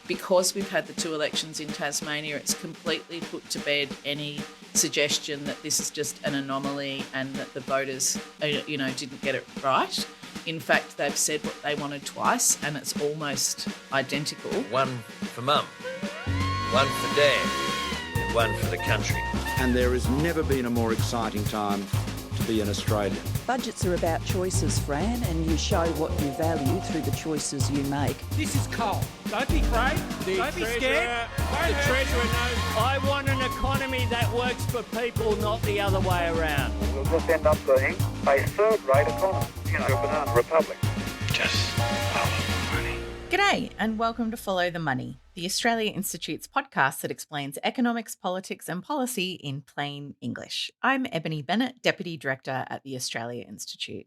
because we've had the two elections in Tasmania, it's completely put to bed any suggestion that this is just an anomaly and that the voters, didn't get it right. In fact, they've said what they wanted twice, and it's almost identical. One for Mum, one for Dad, and one for the country. And there has never been a more exciting time to be an Australian. Budgets are about choices, Fran, and you show what you value through the choices you make. This is coal. Don't be afraid. Don't be scared. The Treasurer knows. I want an economy that works for people, not the other way around. We'll just end up being a third-rate economy, a banana republic. Just follow the money. G'day and welcome to Follow the Money, the Australia Institute's podcast that explains economics, politics and policy in plain English. I'm Ebony Bennett, Deputy Director at the Australia Institute.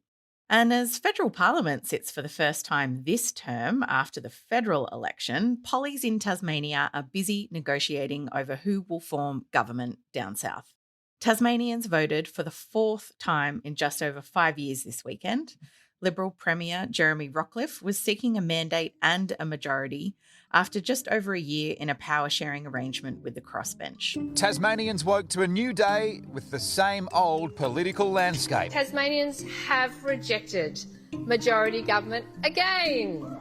And as federal parliament sits for the first time this term after the federal election, pollies in Tasmania are busy negotiating over who will form government down south. Tasmanians voted for the fourth time in just over 5 years this weekend. Liberal Premier Jeremy Rockliff was seeking a mandate and a majority after just over a year in a power-sharing arrangement with the crossbench. Tasmanians woke to a new day with the same old political landscape. Tasmanians have rejected majority government again.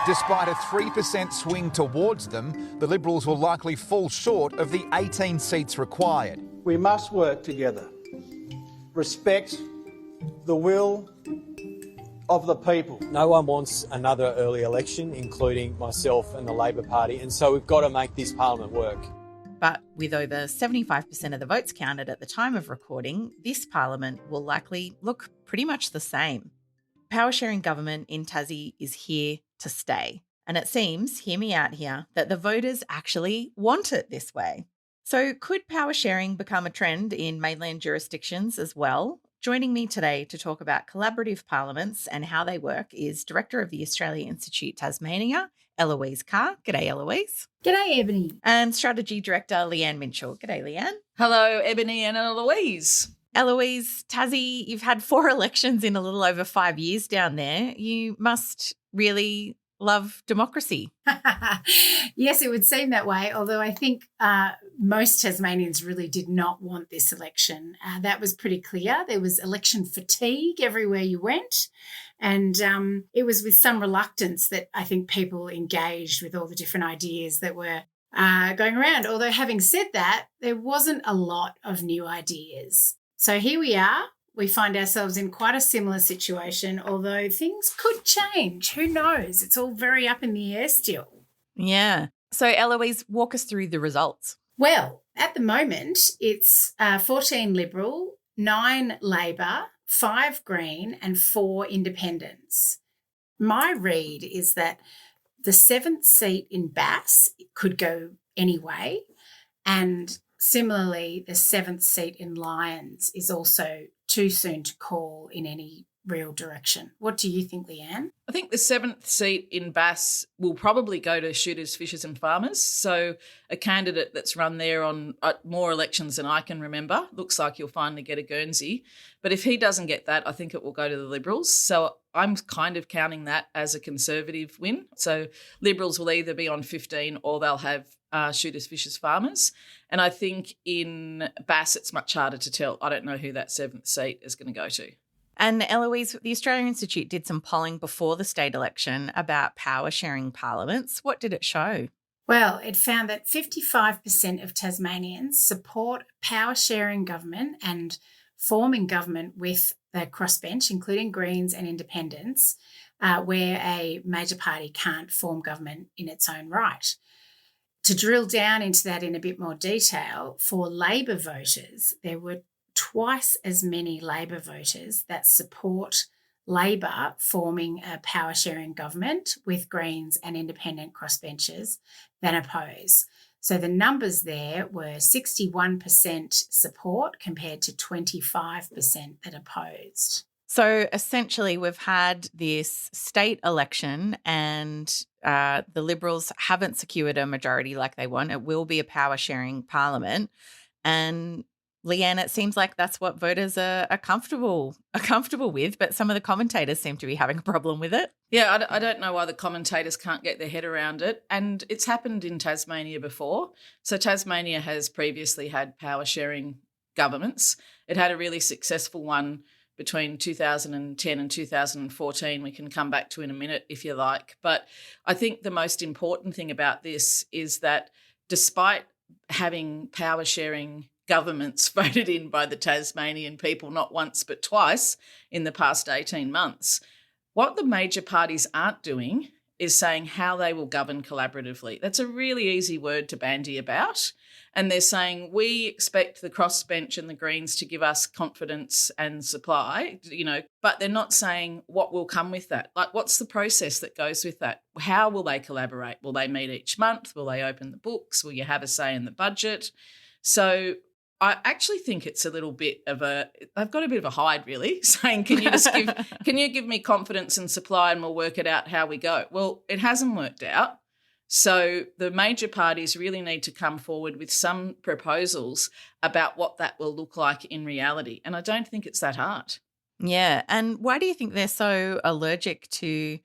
Despite a 3% swing towards them, the Liberals will likely fall short of the 18 seats required. We must work together, respect the will of the people. No one wants another early election, including myself and the Labor Party, and so we've got to make this parliament work. But with over 75% of the votes counted at the time of recording, this parliament will likely look pretty much the same. Power-sharing government in Tassie is here to stay. And it seems, hear me out here, that the voters actually want it this way. So could power sharing become a trend in mainland jurisdictions as well? Joining me today to talk about collaborative parliaments and how they work is Director of the Australia Institute Tasmania, Eloise Carr. G'day, Eloise. G'day, Ebony. And Strategy Director Leanne Minshull. G'day, Leanne. Hello, Ebony and Eloise. Eloise, Tassie, you've had 4 elections in a little over 5 years down there. You must really love democracy. Yes, it would seem that way, although I think most Tasmanians really did not want this election. That was pretty clear. There was election fatigue everywhere you went, and it was with some reluctance that I think people engaged with all the different ideas that were going around. Although having said that, there wasn't a lot of new ideas. So here we are. We find ourselves in quite a similar situation, although things could change. Who knows? It's all very up in the air still. Yeah. So, Eloise, walk us through the results. Well, at the moment, it's 14 Liberal, 9 Labor, 5 Green and 4 Independents. My read is that the 7th seat in Bass could go anyway, and similarly, the 7th seat in Lions is also too soon to call in any real direction. What do you think, Leanne? I think the 7th seat in Bass will probably go to Shooters, Fishers and Farmers. So a candidate that's run there on more elections than I can remember. Looks like you'll finally get a Guernsey. But if he doesn't get that, I think it will go to the Liberals. So I'm kind of counting that as a Conservative win. So Liberals will either be on 15 or they'll have Shooters, Fishers, Farmers. And I think in Bass it's much harder to tell. I don't know who that 7th seat is going to go to. And Eloise, the Australian Institute did some polling before the state election about power-sharing parliaments. What did it show? Well, it found that 55% of Tasmanians support power-sharing government and forming government with the crossbench, including Greens and Independents, where a major party can't form government in its own right. To drill down into that in a bit more detail, for Labor voters, there were twice as many Labor voters that support Labor forming a power-sharing government with Greens and Independent crossbenchers than oppose. So the numbers there were 61% support compared to 25% that opposed. So essentially we've had this state election and the Liberals haven't secured a majority like they want. It will be a power-sharing parliament. And Leanne, it seems like that's what voters are comfortable with, but some of the commentators seem to be having a problem with it. Yeah, I don't know why the commentators can't get their head around it. And it's happened in Tasmania before. So Tasmania has previously had power-sharing governments. It had a really successful one between 2010 and 2014. We can come back to in a minute if you like. But I think the most important thing about this is that despite having power-sharing governments voted in by the Tasmanian people not once but twice in the past 18 months, what the major parties aren't doing is saying how they will govern collaboratively. That's a really easy word to bandy about. And they're saying, we expect the crossbench and the Greens to give us confidence and supply, but they're not saying what will come with that. Like, what's the process that goes with that? How will they collaborate? Will they meet each month? Will they open the books? Will you have a say in the budget? So I actually think it's a little bit of they've got a bit of a hide, really, saying, can you give me confidence and supply and we'll work it out how we go? Well, it hasn't worked out. So the major parties really need to come forward with some proposals about what that will look like in reality. And I don't think it's that hard. Yeah. And why do you think they're so allergic to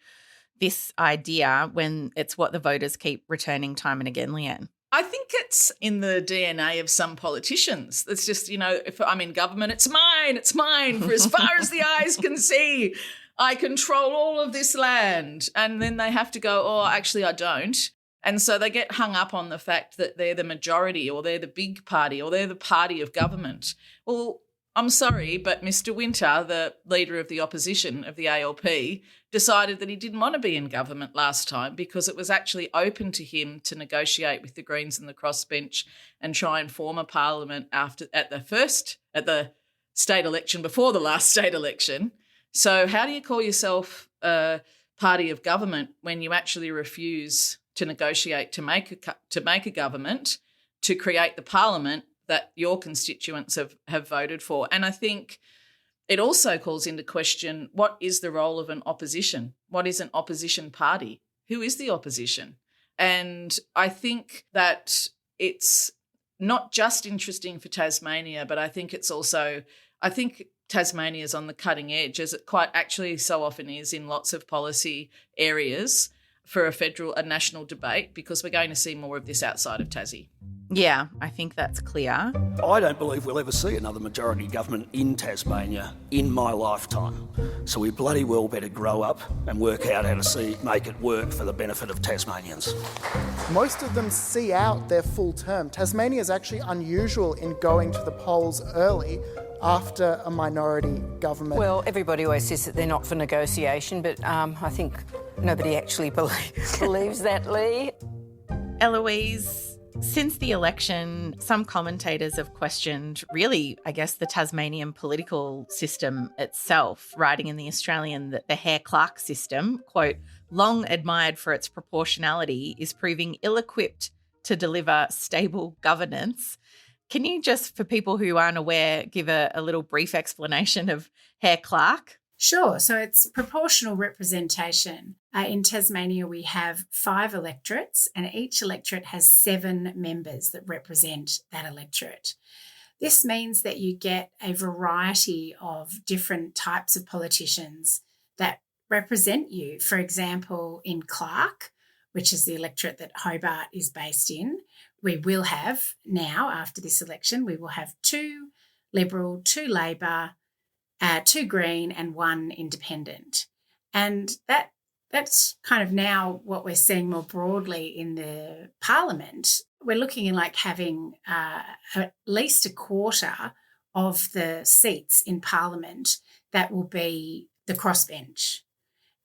this idea when it's what the voters keep returning time and again, Leanne? I think it's in the DNA of some politicians. It's just, if I'm in government, it's mine for as far as the eyes can see. I control all of this land. And then they have to go, oh, actually, I don't. And so they get hung up on the fact that they're the majority or they're the big party or they're the party of government. Well, I'm sorry, but Mr. Winter, the leader of the opposition of the ALP, decided that he didn't want to be in government last time because it was actually open to him to negotiate with the Greens and the crossbench and try and form a parliament at the state election before the last state election. So how do you call yourself a party of government when you actually refuse to negotiate to make a government, to create the parliament that your constituents have voted for? And I think it also calls into question, what is the role of an opposition? What is an opposition party? Who is the opposition? And I think that it's not just interesting for Tasmania, but I think Tasmania is on the cutting edge, as it quite actually so often is in lots of policy areas, for a national debate, because we're going to see more of this outside of Tassie. Yeah, I think that's clear. I don't believe we'll ever see another majority government in Tasmania in my lifetime. So we bloody well better grow up and work out how to make it work for the benefit of Tasmanians. Most of them see out their full term. Tasmania is actually unusual in going to the polls early after a minority government. Well, everybody always says that they're not for negotiation, but I think nobody actually believes that, Lee. Eloise, since the election, some commentators have questioned, really, I guess, the Tasmanian political system itself, writing in The Australian that the Hare-Clark system, quote, long admired for its proportionality, is proving ill-equipped to deliver stable governance. Can you just, for people who aren't aware, give a little brief explanation of Hare-Clark? Sure. So it's proportional representation. In Tasmania, we have 5 electorates, and each electorate has 7 members that represent that electorate. This means that you get a variety of different types of politicians that represent you. For example, in Clark, which is the electorate that Hobart is based in, we will have now, after this election, we will have 2 Liberal, 2 Labor, 2 Green and 1 Independent. And that's kind of now what we're seeing more broadly in the Parliament. We're looking in like having at least a quarter of the seats in Parliament that will be the crossbench,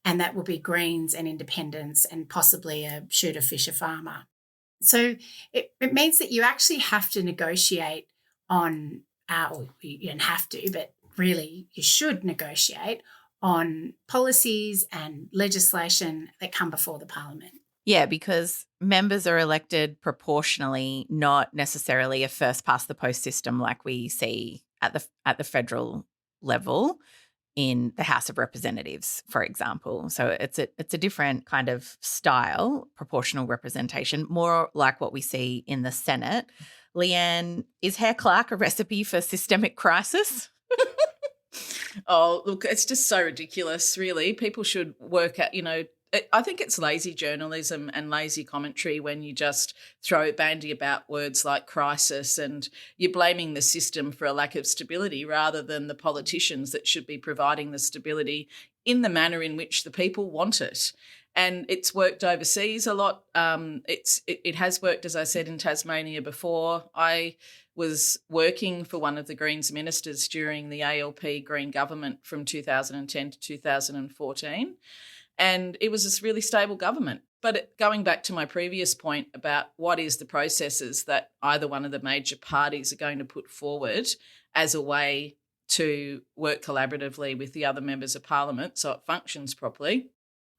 and that will be Greens and Independents and possibly a shooter, fisher, farmer. So it means that you actually have to negotiate on, or you don't have to, but really you should negotiate on policies and legislation that come before the Parliament. Yeah, because members are elected proportionally, not necessarily a first-past-the-post system like we see at the federal level in the House of Representatives, for example. So it's a different kind of style, proportional representation, more like what we see in the Senate. Leanne, is Hair Clark a recipe for systemic crisis? Oh, look, it's just so ridiculous, really. People should work at, I think it's lazy journalism and lazy commentary when you just bandy about words like crisis and you're blaming the system for a lack of stability rather than the politicians that should be providing the stability in the manner in which the people want it. And it's worked overseas a lot. It has worked, as I said, in Tasmania before. I was working for one of the Greens ministers during the ALP Green government from 2010 to 2014. And it was this really stable government. But going back to my previous point about what is the processes that either one of the major parties are going to put forward as a way to work collaboratively with the other members of Parliament so it functions properly.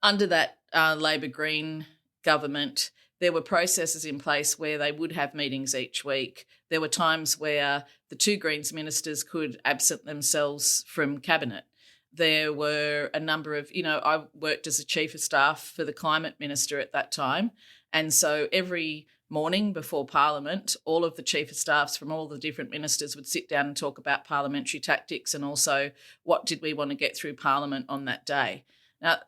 Under that Labor Green government, there were processes in place where they would have meetings each week. There were times where the two Greens ministers could absent themselves from cabinet. There were a number of, I worked as a chief of staff for the climate minister at that time. And so every morning before Parliament, all of the chief of staffs from all the different ministers would sit down and talk about parliamentary tactics and also what did we want to get through Parliament on that day. Now,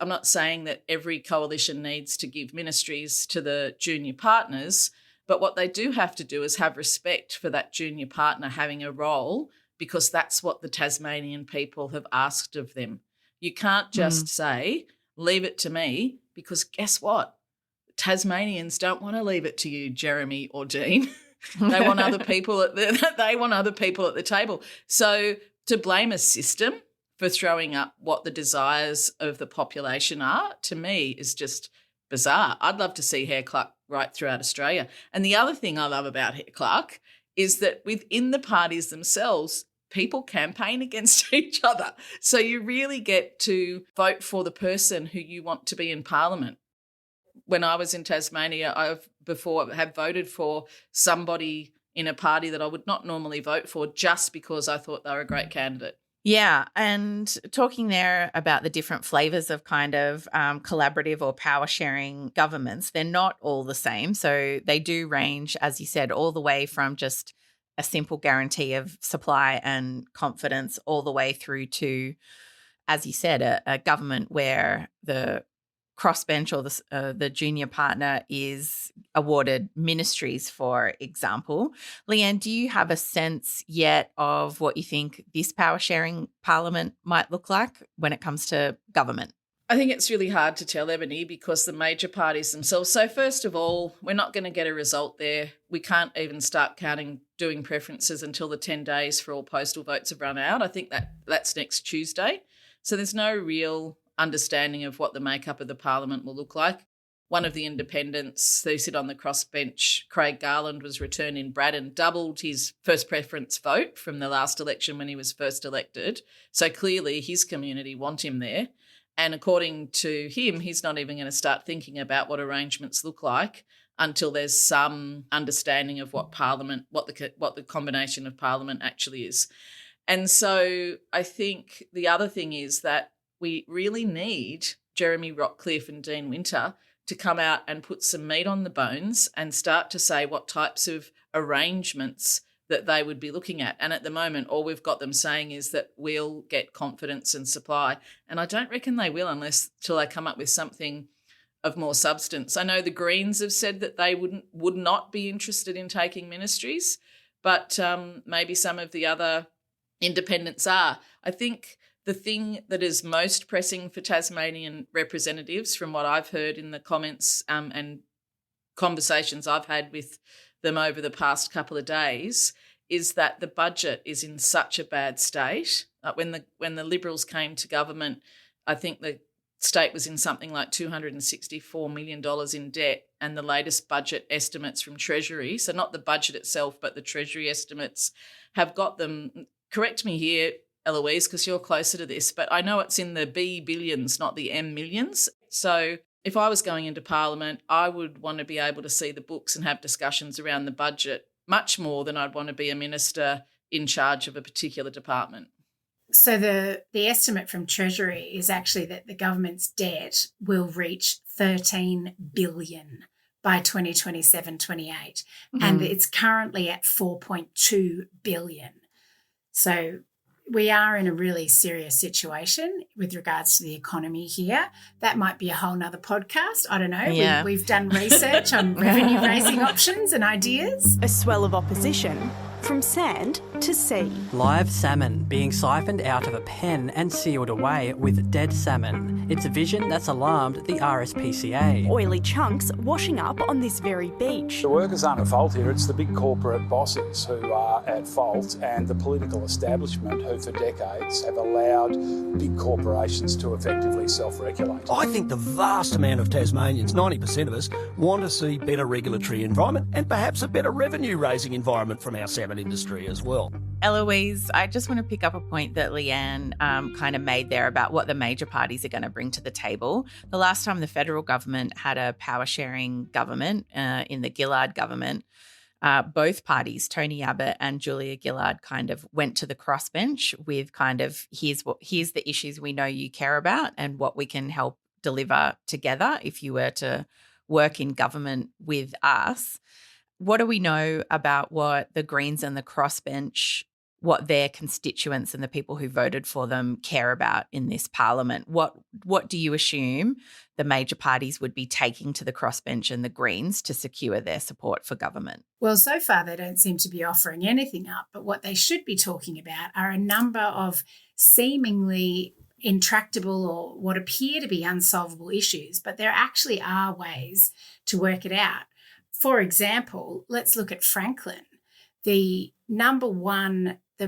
I'm not saying that every coalition needs to give ministries to the junior partners, but what they do have to do is have respect for that junior partner having a role because that's what the Tasmanian people have asked of them. You can't just say, leave it to me, because guess what? Tasmanians don't want to leave it to you, Jeremy or Dean. They want other people at the table. So to blame a system for throwing up what the desires of the population are, to me, is just bizarre. I'd love to see Hair Clark right throughout Australia. And the other thing I love about Hair Clark is that within the parties themselves, people campaign against each other. So you really get to vote for the person who you want to be in Parliament. When I was in Tasmania, I've voted for somebody in a party that I would not normally vote for just because I thought they were a great candidate. Yeah, and talking there about the different flavours of kind of collaborative or power-sharing governments, they're not all the same. So they do range, as you said, all the way from just a simple guarantee of supply and confidence all the way through to, as you said, a government where the crossbench or the junior partner is awarded ministries, for example. Leanne, do you have a sense yet of what you think this power-sharing parliament might look like when it comes to government? I think it's really hard to tell, Ebony, because the major parties themselves. So first of all, we're not going to get a result there. We can't even start doing preferences until the 10 days for all postal votes have run out. I think that's next Tuesday. So there's no real understanding of what the makeup of the parliament will look like. One of the independents who sit on the crossbench, Craig Garland, was returned in Braddon, doubled his first preference vote from the last election when he was first elected. So clearly his community want him there. And according to him, he's not even going to start thinking about what arrangements look like until there's some understanding of what the combination of parliament actually is. And so I think the other thing is that we really need Jeremy Rockcliffe and Dean Winter to come out and put some meat on the bones and start to say what types of arrangements that they would be looking at. And at the moment, all we've got them saying is that we'll get confidence and supply. And I don't reckon they will till they come up with something of more substance. I know the Greens have said that they would not be interested in taking ministries, but maybe some of the other independents are. I think the thing that is most pressing for Tasmanian representatives, from what I've heard in the comments and conversations I've had with them over the past couple of days, is that the budget is in such a bad state. When the Liberals came to government, I think the state was in something like $264 million in debt, and the latest budget estimates from Treasury, so not the budget itself, but the Treasury estimates, have got them, correct me here, Eloise, because you're closer to this, but I know it's in the B billions, not the M millions. So if I was going into Parliament, I would want to be able to see the books and have discussions around the budget much more than I'd want to be a minister in charge of a particular department. So the estimate from Treasury is actually that the government's debt will reach $13 billion by 2027-28, and it's currently at 4.2 billion. So we are in a really serious situation with regards to the economy here. That might be a whole nother podcast. I don't know. Yeah. We've done research on revenue-raising options and ideas. A swell of opposition from sand to sea. Live salmon being siphoned out of a pen and sealed away with dead salmon. It's a vision that's alarmed the RSPCA. Oily chunks washing up on this very beach. The workers aren't at fault here, it's the big corporate bosses who are at fault, and the political establishment who for decades have allowed big corporations to effectively self-regulate. I think the vast amount of Tasmanians, 90% of us, want to see better regulatory environment and perhaps a better revenue-raising environment from our salmon industry as well. Eloise, I just want to pick up a point that Leanne kind of made there about what the major parties are going to bring to the table. The last time the federal government had a power-sharing government in the Gillard government, both parties, Tony Abbott and Julia Gillard, kind of went to the crossbench with kind of here's the issues we know you care about and what we can help deliver together if you were to work in government with us. What do we know about what the Greens and the crossbench, what their constituents and the people who voted for them care about in this parliament? What do you assume the major parties would be taking to the crossbench and the Greens to secure their support for government? Well, so far they don't seem to be offering anything up, but what they should be talking about are a number of seemingly intractable or what appear to be unsolvable issues, but there actually are ways to work it out. For example, let's look at Franklin. The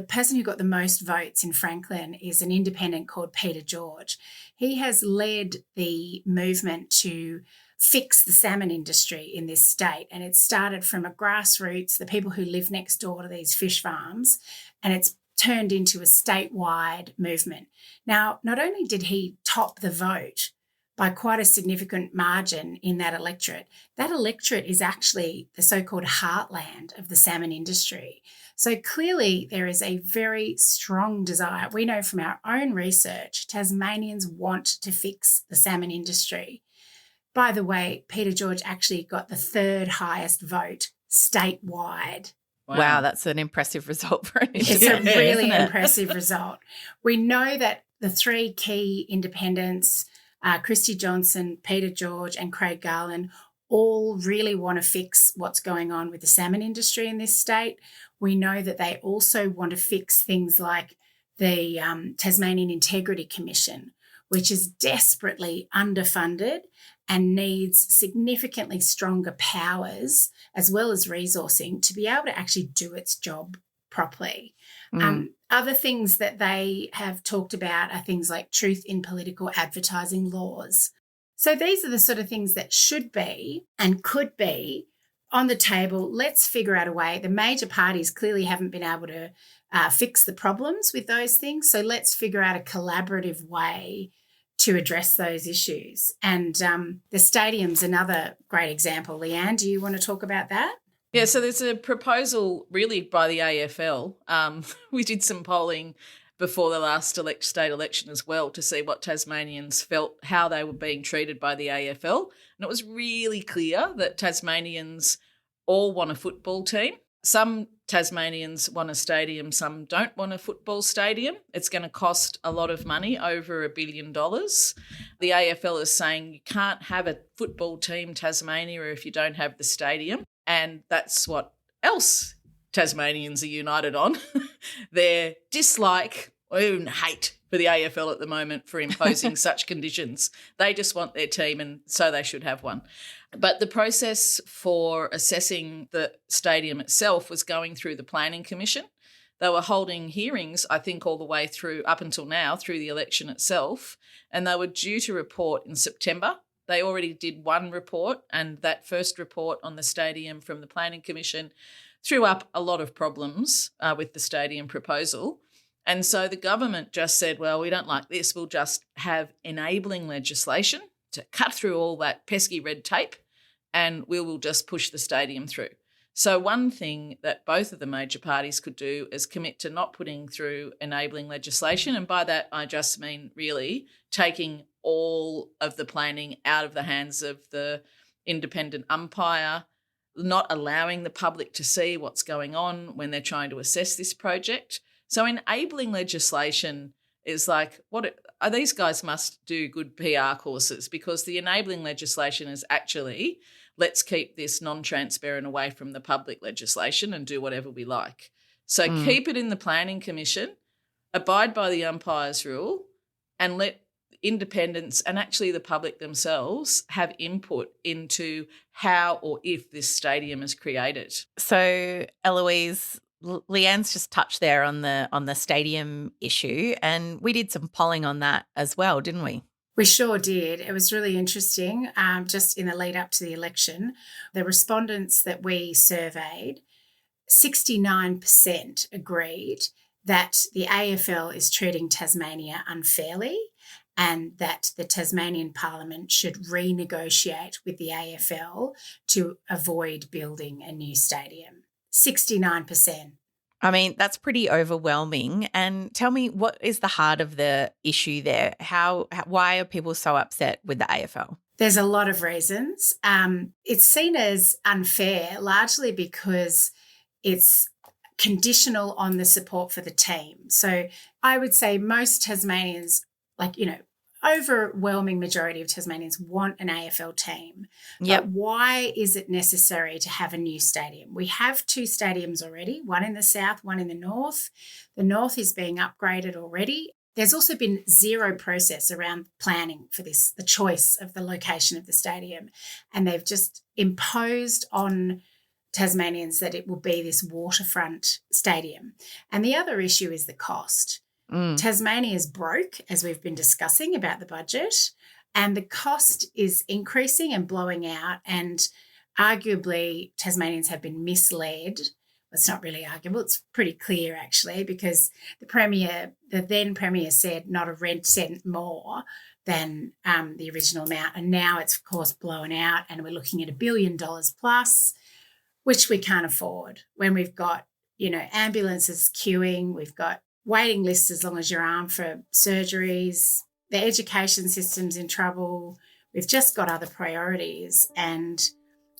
person who got the most votes in Franklin is an independent called Peter George. He has led the movement to fix the salmon industry in this state, and it started from a grassroots, the people who live next door to these fish farms, and it's turned into a statewide movement. Now, not only did he top the vote by quite a significant margin in that electorate is actually the so-called heartland of the salmon industry. So clearly there is a very strong desire. We know from our own research, Tasmanians want to fix the salmon industry. By the way, Peter George actually got the third highest vote statewide. Wow, that's an impressive result for an It's a really impressive result. We know that the three key independents, Christy Johnson, Peter George and Craig Garland, all really want to fix what's going on with the salmon industry in this state. We know that they also want to fix things like the Tasmanian Integrity Commission, which is desperately underfunded and needs significantly stronger powers as well as resourcing to be able to actually do its job properly. Other things that they have talked about are things like truth in political advertising laws. So these are the sort of things that should be and could be on the table. Let's figure out a way. The major parties clearly haven't been able to fix the problems with those things. So let's figure out a collaborative way to address those issues. And the stadium's another great example. Leanne, do you want to talk about that? Yeah, so there's a proposal really by the AFL. We did some polling before the last state election as well to see what Tasmanians felt, how they were being treated by the AFL. And it was really clear that Tasmanians all want a football team. Some Tasmanians want a stadium, some don't want a football stadium. It's going to cost a lot of money, over $1 billion. The AFL is saying you can't have a football team, Tasmania, if you don't have the stadium. And that's what else Tasmanians are united on. Their dislike or even hate for the AFL at the moment for imposing such conditions. They just want their team, and so they should have one. But the process for assessing the stadium itself was going through the Planning Commission. They were holding hearings, I think, all the way through, up until now, through the election itself, and they were due to report in September. They already did one report, and that first report on the stadium from the Planning Commission threw up a lot of problems with the stadium proposal. And so the government just said, well, we don't like this. We'll just have enabling legislation to cut through all that pesky red tape, and we will just push the stadium through. So one thing that both of the major parties could do is commit to not putting through enabling legislation. And by that, I just mean really taking all of the planning out of the hands of the independent umpire, not allowing the public to see what's going on when they're trying to assess this project. So enabling legislation is like, these guys must do good PR courses, because the enabling legislation is actually, let's keep this non-transparent away from the public legislation and do whatever we like. So keep it in the Planning Commission, abide by the umpire's rule, and let independents and actually the public themselves have input into how or if this stadium is created. So, Eloise, Leanne's just touched there on the stadium issue, and we did some polling on that as well, didn't we? We sure did. It was really interesting. Just in the lead up to the election, the respondents that we surveyed, 69% agreed that the AFL is treating Tasmania unfairly and that the Tasmanian Parliament should renegotiate with the AFL to avoid building a new stadium. 69%. I mean, that's pretty overwhelming. And tell me, what is the heart of the issue there? Why are people so upset with the AFL? There's a lot of reasons. It's seen as unfair, largely because it's conditional on the support for the team. So I would say most Tasmanians, overwhelming majority of Tasmanians want an AFL team. Yep. But why is it necessary to have a new stadium? We have 2 stadiums already, one in the south, one in the north. The north is being upgraded already. There's also been zero process around planning for this, the choice of the location of the stadium. And they've just imposed on Tasmanians that it will be this waterfront stadium. And the other issue is the cost. Tasmania is broke, as we've been discussing about the budget, and the cost is increasing and blowing out, and arguably Tasmanians have been misled. It's not really arguable, it's pretty clear actually, because the then Premier said not a rent cent more than the original amount, and now it's of course blown out and we're looking at $1 billion plus, which we can't afford when we've got, ambulances queuing, we've got waiting lists as long as your arm for surgeries, the education system's in trouble. We've just got other priorities, and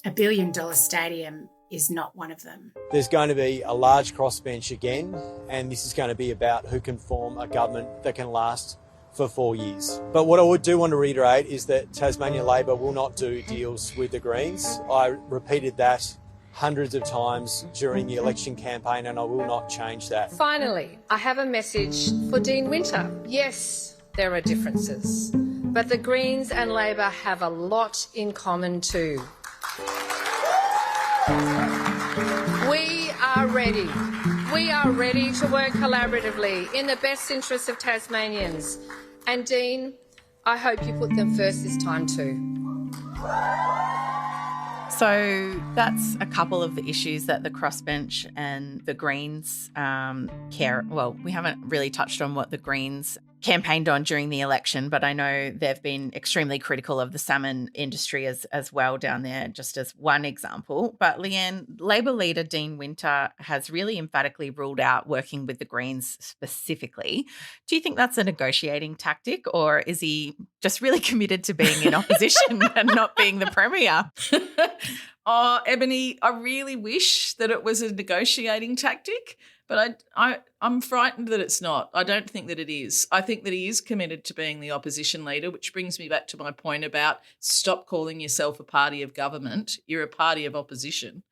$1 billion stadium is not one of them. There's going to be a large crossbench again, and this is going to be about who can form a government that can last for 4 years. But what I do want to reiterate is that Tasmania Labor will not do deals with the Greens. I repeated that hundreds of times during the election campaign, and I will not change that. Finally, I have a message for Dean Winter. Yes, there are differences, but the Greens and Labor have a lot in common too. We are ready. We are ready to work collaboratively in the best interests of Tasmanians. And Dean, I hope you put them first this time too. So that's a couple of the issues that the crossbench and the Greens care. Well, we haven't really touched on what the Greens campaigned on during the election, but I know they've been extremely critical of the salmon industry as well down there, just as one example. But Leanne, Labor leader Dean Winter has really emphatically ruled out working with the Greens specifically. Do you think that's a negotiating tactic, or is he just really committed to being in opposition and not being the Premier? Oh, Ebony, I really wish that it was a negotiating tactic, but I'm frightened that it's not. I don't think that it is. I think that he is committed to being the opposition leader, which brings me back to my point about stop calling yourself a party of government. You're a party of opposition.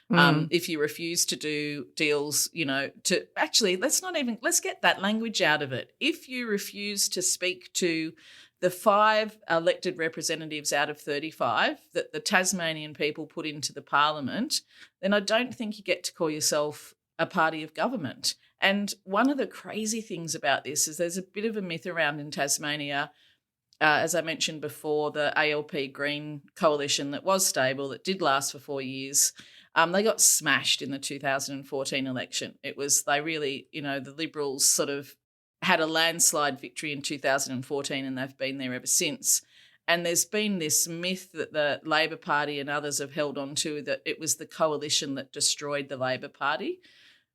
If you refuse to do deals, let's get that language out of it. If you refuse to speak to the 5 elected representatives out of 35 that the Tasmanian people put into the parliament, then I don't think you get to call yourself a party of government. And one of the crazy things about this is there's a bit of a myth around in Tasmania. As I mentioned before, the ALP Green coalition that was stable, that did last for 4 years, they got smashed in the 2014 election. The Liberals sort of had a landslide victory in 2014 and they've been there ever since. And there's been this myth that the Labor Party and others have held on to, that it was the coalition that destroyed the Labor Party.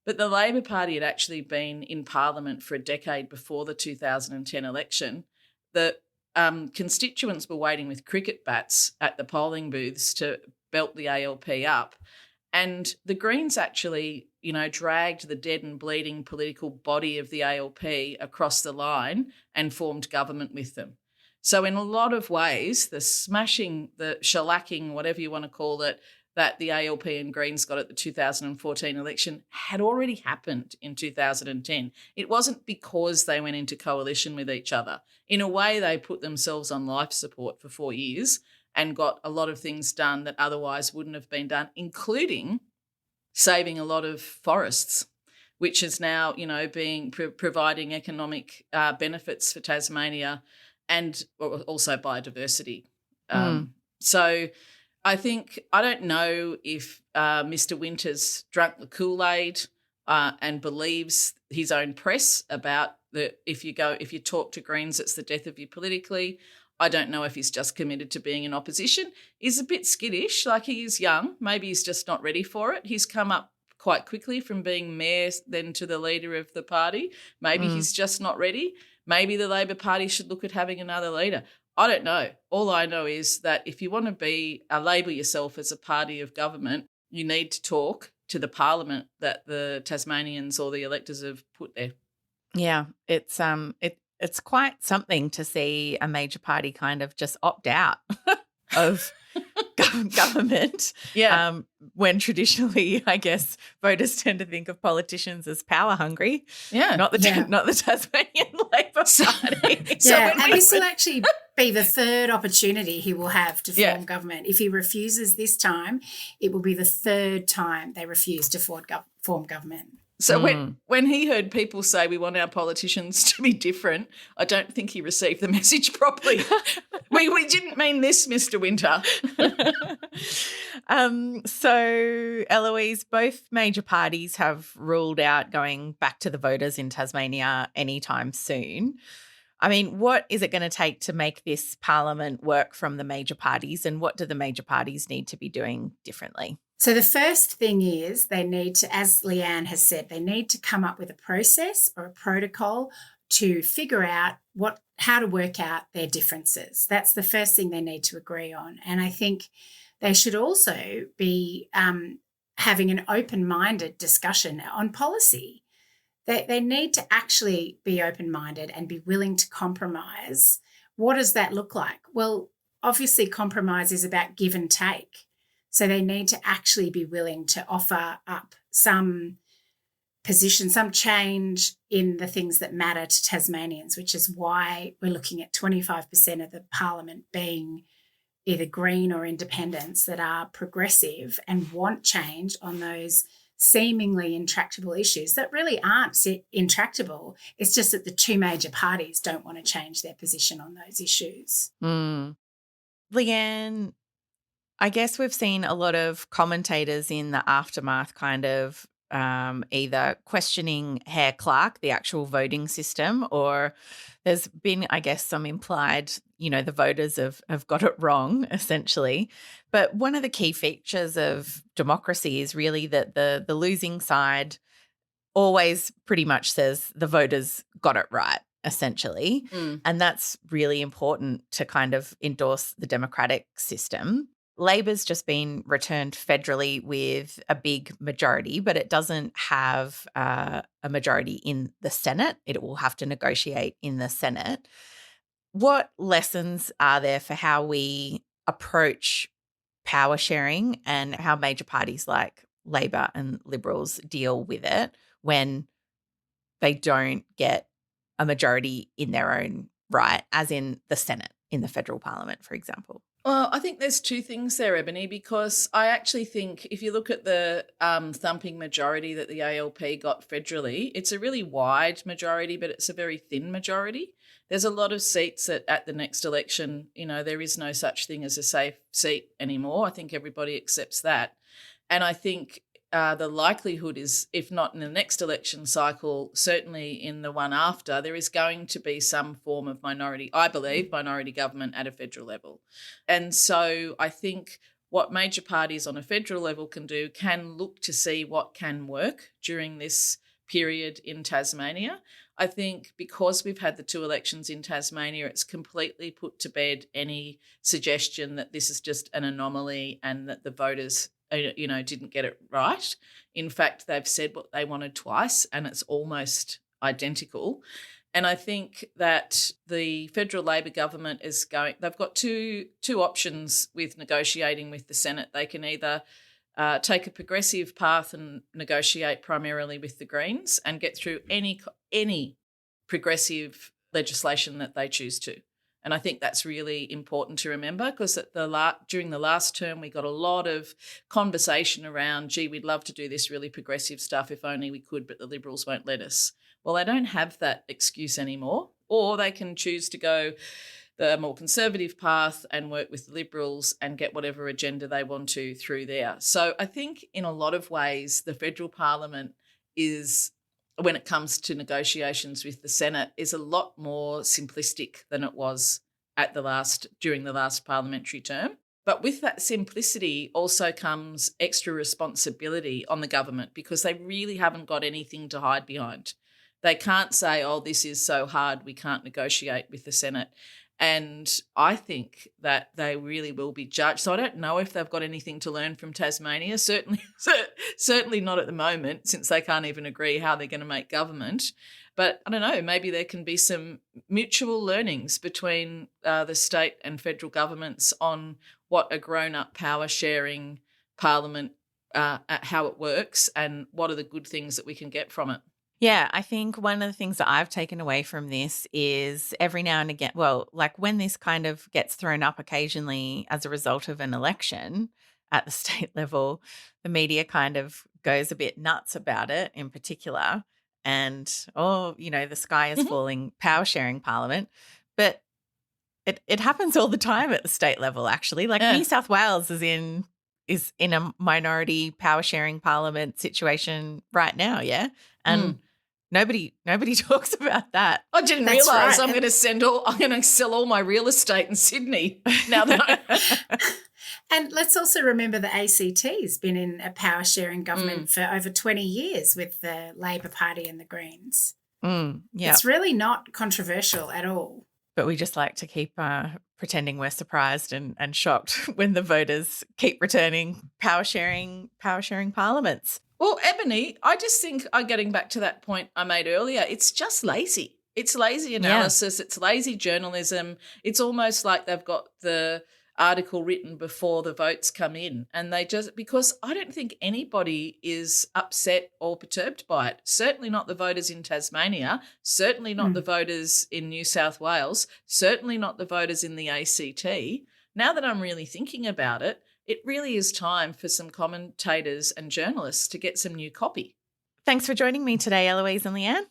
But the Labor Party had actually been in Parliament for a decade before the 2010 election. The constituents were waiting with cricket bats at the polling booths to belt the ALP up. And the Greens actually, dragged the dead and bleeding political body of the ALP across the line and formed government with them. So in a lot of ways, the smashing, the shellacking, whatever you want to call it, that the ALP and Greens got at the 2014 election had already happened in 2010. It wasn't because they went into coalition with each other. In a way, they put themselves on life support for 4 years and got a lot of things done that otherwise wouldn't have been done, including saving a lot of forests, which is now, providing economic benefits for Tasmania and also biodiversity. So I don't know if Mr. Winters drank the Kool-Aid and believes his own press about if you talk to Greens, it's the death of you politically. I don't know if he's just committed to being in opposition. He's a bit skittish, like he is young. Maybe he's just not ready for it. He's come up quite quickly from being mayor then to the leader of the party. Maybe he's just not ready. Maybe the Labor Party should look at having another leader. I don't know. All I know is that if you want to label yourself as a party of government, you need to talk to the parliament that the Tasmanians or the electors have put there. Yeah, it's quite something to see a major party kind of just opt out of government. Yeah. When traditionally, I guess, voters tend to think of politicians as power hungry. Yeah. Not the Tasmanian Labor Party. And this will actually be the third opportunity he will have to form government. If he refuses this time, it will be the third time they refuse to form government. So when he heard people say we want our politicians to be different, I don't think he received the message properly. we didn't mean this, Mr. Winter. So, Eloise, both major parties have ruled out going back to the voters in Tasmania anytime soon. I mean, what is it going to take to make this parliament work from the major parties, and what do the major parties need to be doing differently? So the first thing is they need to, as Leanne has said, they need to come up with a process or a protocol to figure out how to work out their differences. That's the first thing they need to agree on. And I think they should also be having an open-minded discussion on policy. They need to actually be open-minded and be willing to compromise. What does that look like? Well, obviously compromise is about give and take. So they need to actually be willing to offer up some position, some change in the things that matter to Tasmanians, which is why we're looking at 25% of the parliament being either Green or independents that are progressive and want change on those seemingly intractable issues that really aren't intractable. It's just that the two major parties don't want to change their position on those issues. Leanne, I guess we've seen a lot of commentators in the aftermath kind of either questioning Herr Clark, the actual voting system, or there's been, I guess, some implied, the voters have got it wrong, essentially. But one of the key features of democracy is really that the losing side always pretty much says the voters got it right, essentially. And that's really important to kind of endorse the democratic system. Labor's just been returned federally with a big majority, but it doesn't have a majority in the Senate. It will have to negotiate in the Senate. What lessons are there for how we approach power sharing and how major parties like Labor and Liberals deal with it when they don't get a majority in their own right, as in the Senate, in the federal parliament, for example? Well, I think there's two things there, Ebony, because I actually think if you look at the thumping majority that the ALP got federally, it's a really wide majority, but it's a very thin majority. There's a lot of seats that at the next election, there is no such thing as a safe seat anymore. I think everybody accepts that. And I think the likelihood is, if not in the next election cycle, certainly in the one after, there is going to be some form of minority government at a federal level. And so I think what major parties on a federal level can do can look to see what can work during this period in Tasmania. I think because we've had the 2 elections in Tasmania, it's completely put to bed any suggestion that this is just an anomaly and that the voters, didn't get it right. In fact, they've said what they wanted twice and it's almost identical. And I think that the federal Labor government they've got two options with negotiating with the Senate. They can either take a progressive path and negotiate primarily with the Greens and get through any progressive legislation that they choose to. And I think that's really important to remember because during the last term we got a lot of conversation around, gee, we'd love to do this really progressive stuff if only we could, but the Liberals won't let us. Well, they don't have that excuse anymore, or they can choose to go the more conservative path and work with the Liberals and get whatever agenda they want to through there. So I think in a lot of ways the federal parliament is, when it comes to negotiations with the Senate, is a lot more simplistic than it was during the last parliamentary term. But with that simplicity also comes extra responsibility on the government because they really haven't got anything to hide behind. They can't say, oh, this is so hard, we can't negotiate with the Senate. And I think that they really will be judged. So I don't know if they've got anything to learn from Tasmania, certainly not at the moment, since they can't even agree how they're going to make government. But I don't know, maybe there can be some mutual learnings between the state and federal governments on what a grown-up power-sharing parliament, how it works and what are the good things that we can get from it. Yeah, I think one of the things that I've taken away from this is every now and again, well, like when this kind of gets thrown up occasionally as a result of an election at the state level, the media kind of goes a bit nuts about it in particular. And, the sky is falling, power sharing parliament. But it happens all the time at the state level, actually. Like New South Wales is in a minority power sharing parliament situation right now, yeah? And nobody talks about that. I didn't realise I'm going to sell all my real estate in Sydney now that And let's also remember the ACT's been in a power sharing government for over 20 years with the Labor Party and the Greens. Yeah. It's really not controversial at all. But we just like to keep pretending we're surprised and shocked when the voters keep returning power sharing parliaments. Well, Ebony, I just think I'm getting back to that point I made earlier. It's just lazy. It's lazy analysis. It's lazy journalism. It's almost like they've got the article written before the votes come in and because I don't think anybody is upset or perturbed by it. Certainly not the voters in Tasmania, certainly not the voters in New South Wales, certainly not the voters in the ACT. Now that I'm really thinking about it, it really is time for some commentators and journalists to get some new copy. Thanks for joining me today, Eloise and Leanne.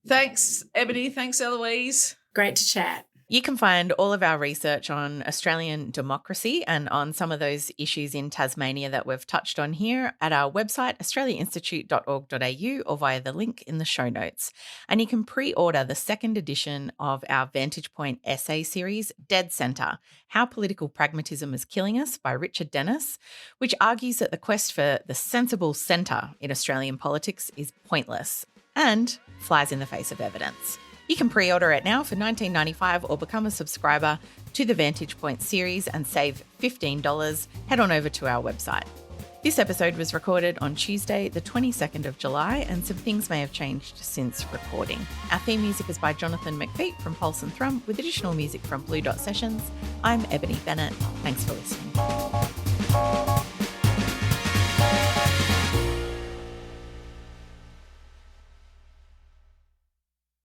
Thanks, Ebony. Thanks, Eloise. Great to chat. You can find all of our research on Australian democracy and on some of those issues in Tasmania that we've touched on here at our website, australiainstitute.org.au, or via the link in the show notes. And you can pre-order the second edition of our Vantage Point essay series, Dead Centre, How Political Pragmatism is Killing Us, by Richard Dennis, which argues that the quest for the sensible centre in Australian politics is pointless and flies in the face of evidence. You can pre-order it now for $19.95 or become a subscriber to the Vantage Point series and save $15. Head on over to our website. This episode was recorded on Tuesday, the 22nd of July, and some things may have changed since recording. Our theme music is by Jonathan McPeak from Pulse and Thrum, with additional music from Blue Dot Sessions. I'm Ebony Bennett. Thanks for listening.